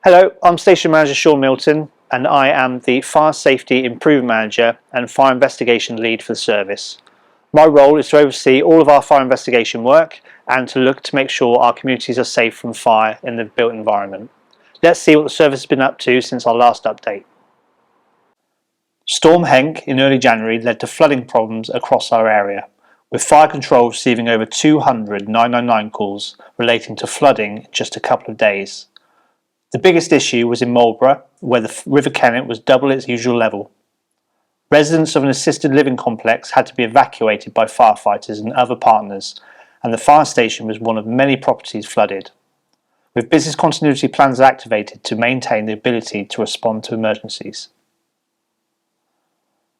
Hello, I'm Station Manager Sean Milton and I am the Fire Safety Improvement Manager and Fire Investigation Lead for the service. My role is to oversee all of our fire investigation work and to look to make sure our communities are safe from fire in the built environment. Let's see what the service has been up to since our last update. Storm Henk in early January led to flooding problems across our area, with fire control receiving over 200 999 calls relating to flooding in just a couple of days. The biggest issue was in Marlborough, where the River Kennet was double its usual level. Residents of an assisted living complex had to be evacuated by firefighters and other partners, and the fire station was one of many properties flooded, with business continuity plans activated to maintain the ability to respond to emergencies.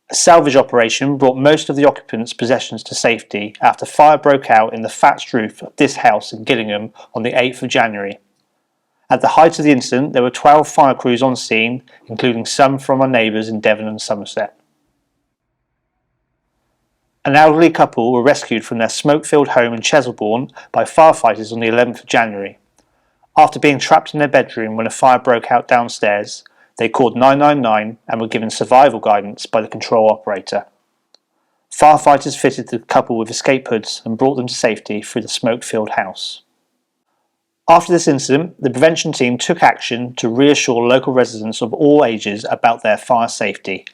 A salvage operation brought most of the occupants' possessions to safety after fire broke out in the thatched roof of this house in Gillingham on the 8th of January. At the height of the incident, there were 12 fire crews on scene, including some from our neighbours in Devon and Somerset. An elderly couple were rescued from their smoke-filled home in Cheselbourne by firefighters on the 11th of January. After being trapped in their bedroom when a fire broke out downstairs, they called 999 and were given survival guidance by the control operator. Firefighters fitted the couple with escape hoods and brought them to safety through the smoke-filled house. After this incident, the prevention team took action to reassure local residents of all ages about their fire safety.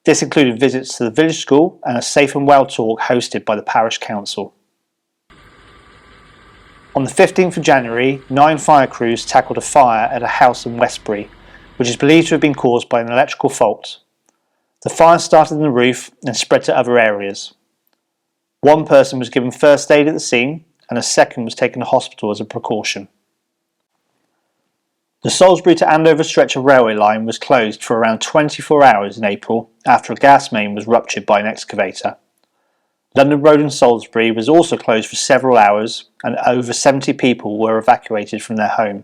This included visits to the village school and a Safe and Well talk hosted by the parish council. On the 15th of January, 9 fire crews tackled a fire at a house in Westbury, which is believed to have been caused by an electrical fault. The fire started in the roof and spread to other areas. One person was given first aid at the scene, and a second was taken to hospital as a precaution. The Salisbury to Andover stretch of railway line was closed for around 24 hours in April after a gas main was ruptured by an excavator. London Road in Salisbury was also closed for several hours and over 70 people were evacuated from their home.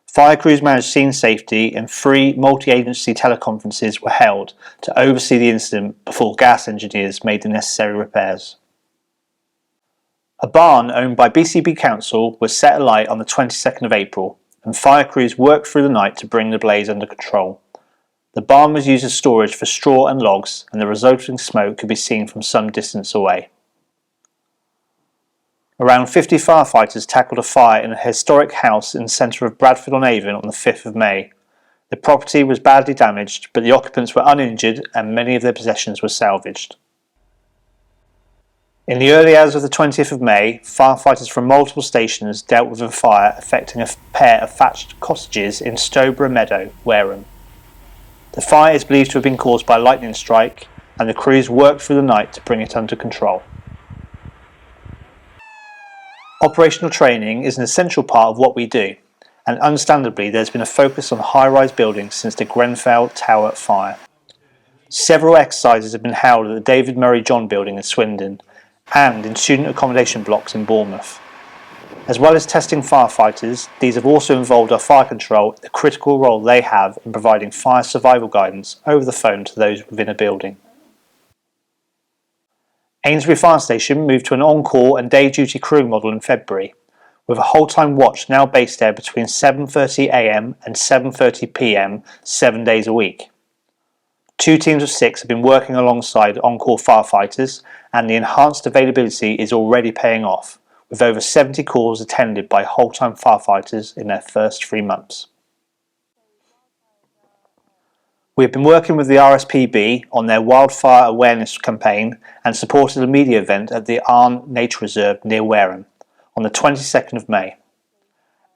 Fire crews managed scene safety and 3 multi-agency teleconferences were held to oversee the incident before gas engineers made the necessary repairs. A barn owned by BCB Council was set alight on the 22nd of April, and fire crews worked through the night to bring the blaze under control. The barn was used as storage for straw and logs, and the resulting smoke could be seen from some distance away. Around 50 firefighters tackled a fire in a historic house in the centre of Bradford-on-Avon on the 5th of May. The property was badly damaged, but the occupants were uninjured and many of their possessions were salvaged. In the early hours of the 20th of May, firefighters from multiple stations dealt with a fire affecting a pair of thatched cottages in Stowborough Meadow, Wareham. The fire is believed to have been caused by a lightning strike, and the crews worked through the night to bring it under control. Operational training is an essential part of what we do, and understandably there's been a focus on high-rise buildings since the Grenfell Tower fire. Several exercises have been held at the David Murray John building in Swindon, and in student accommodation blocks in Bournemouth. As well as testing firefighters, these have also involved our fire control in the critical role they have in providing fire survival guidance over the phone to those within a building. Amesbury Fire Station moved to an on-call and day-duty crewing model in February, with a whole-time watch now based there between 7:30 AM and 7:30 PM 7 days a week. 2 teams of 6 have been working alongside on-call firefighters, and the enhanced availability is already paying off, with over 70 calls attended by whole-time firefighters in their first 3 months. We have been working with the RSPB on their wildfire awareness campaign and supported a media event at the Arne Nature Reserve near Wareham on the 22nd of May.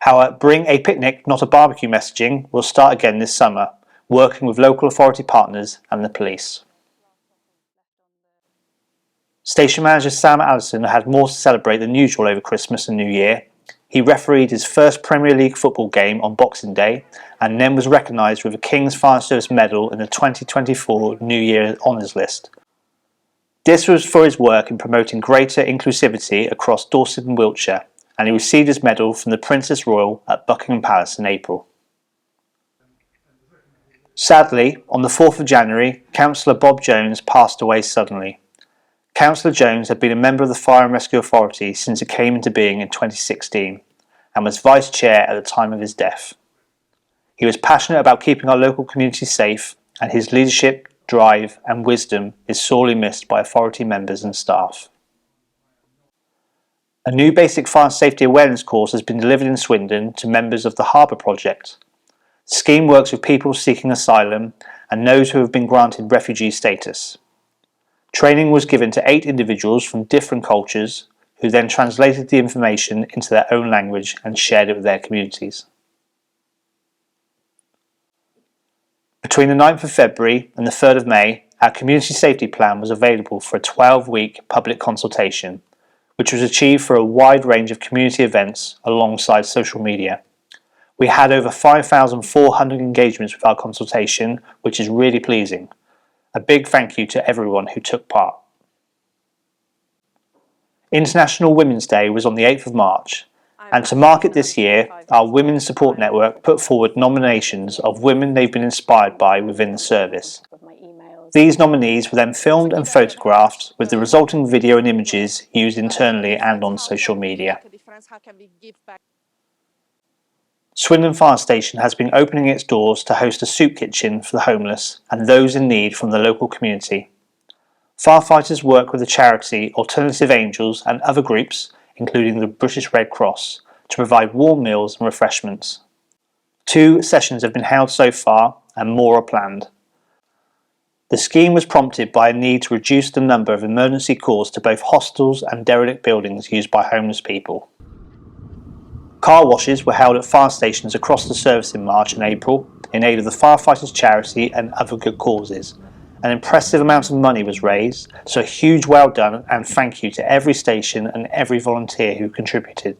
Our Bring a Picnic, Not a Barbecue messaging will start again this summer, working with local authority partners and the police. Station Manager Sam Allison had more to celebrate than usual over Christmas and New Year. He refereed his first Premier League football game on Boxing Day and then was recognised with a King's Fire Service Medal in the 2024 New Year Honours List. This was for his work in promoting greater inclusivity across Dorset and Wiltshire, and he received his medal from the Princess Royal at Buckingham Palace in April. Sadly, on the 4th of January, Councillor Bob Jones passed away suddenly. Councillor Jones had been a member of the Fire and Rescue Authority since it came into being in 2016 and was Vice Chair at the time of his death. He was passionate about keeping our local community safe, and his leadership, drive and wisdom is sorely missed by authority members and staff. A new basic fire safety awareness course has been delivered in Swindon to members of the Harbour Project. The scheme works with people seeking asylum and those who have been granted refugee status. Training was given to 8 individuals from different cultures who then translated the information into their own language and shared it with their communities. Between the 9th of February and the 3rd of May, our community safety plan was available for a 12-week public consultation, which was achieved for a wide range of community events alongside social media. We had over 5,400 engagements with our consultation, which is really pleasing. A big thank you to everyone who took part. International Women's Day was on the 8th of March, and to mark it this year, our Women's Support Network put forward nominations of women they've been inspired by within the service. These nominees were then filmed and photographed, with the resulting video and images used internally and on social media. Swindon Fire Station has been opening its doors to host a soup kitchen for the homeless and those in need from the local community. Firefighters work with the charity Alternative Angels and other groups, including the British Red Cross, to provide warm meals and refreshments. 2 sessions have been held so far and more are planned. The scheme was prompted by a need to reduce the number of emergency calls to both hostels and derelict buildings used by homeless people. Car washes were held at fire stations across the service in March and April in aid of the firefighters' charity and other good causes. An impressive amount of money was raised, so a huge well done and thank you to every station and every volunteer who contributed.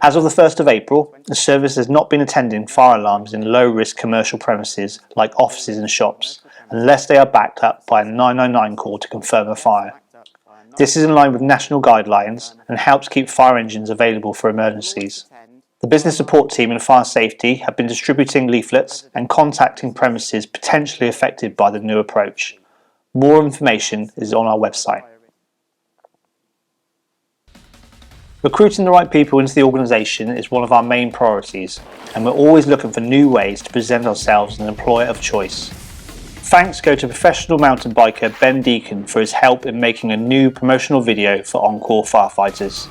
As of the 1st of April, the service has not been attending fire alarms in low-risk commercial premises like offices and shops, unless they are backed up by a 999 call to confirm a fire. This is in line with national guidelines and helps keep fire engines available for emergencies. The business support team in fire safety have been distributing leaflets and contacting premises potentially affected by the new approach. More information is on our website. Recruiting the right people into the organisation is one of our main priorities, and we're always looking for new ways to present ourselves as an employer of choice. Thanks go to professional mountain biker Ben Deacon for his help in making a new promotional video for on-call firefighters.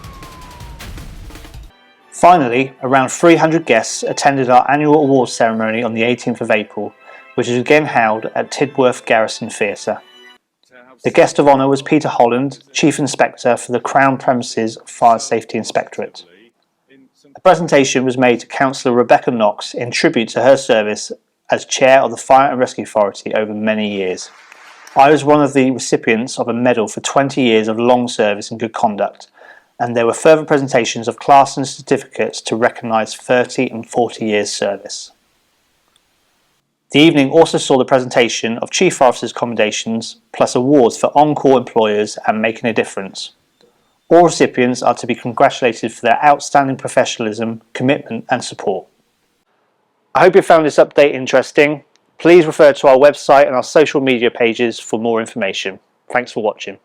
Finally, around 300 guests attended our annual awards ceremony on the 18th of April, which is again held at Tidworth Garrison Theatre. The guest of honour was Peter Holland, Chief Inspector for the Crown Premises Fire Safety Inspectorate. A presentation was made to Councillor Rebecca Knox in tribute to her service as Chair of the Fire and Rescue Authority over many years. I was one of the recipients of a medal for 20 years of long service and good conduct, and there were further presentations of class and certificates to recognise 30 and 40 years service. The evening also saw the presentation of Chief Officers' commendations plus awards for on-call employers and making a difference. All recipients are to be congratulated for their outstanding professionalism, commitment and support. I hope you found this update interesting. Please refer to our website and our social media pages for more information. Thanks for watching.